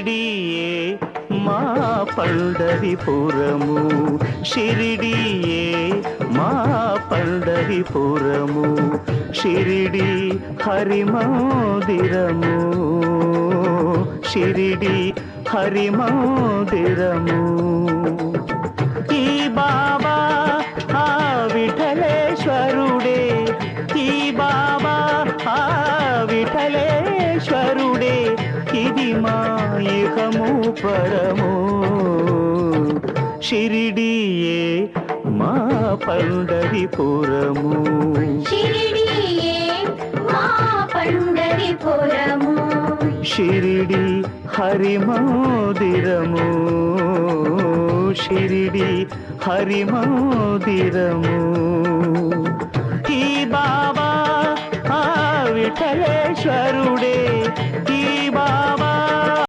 షిరిడియే మా పండరిపురము, షిరిడియే మా పండరిపురము, షిరిడి హరి మందిరము, షిరిడి హరి మందిరము. ఈ బాబా ఆ విఠలేశ్వరుడే, ఈ బాబా ఆ విఠలేశ్వరుడే, ఇది మా ఇహము పరము. షిరిడియే మా పండరిపురము, షిరిడియే మా పండరిపురము, షిరిడి హరి మందిరము, షిరిడి హరి మందిరము. ఈ బాబా ఆ విఠలేశ్వరుడే, ఈ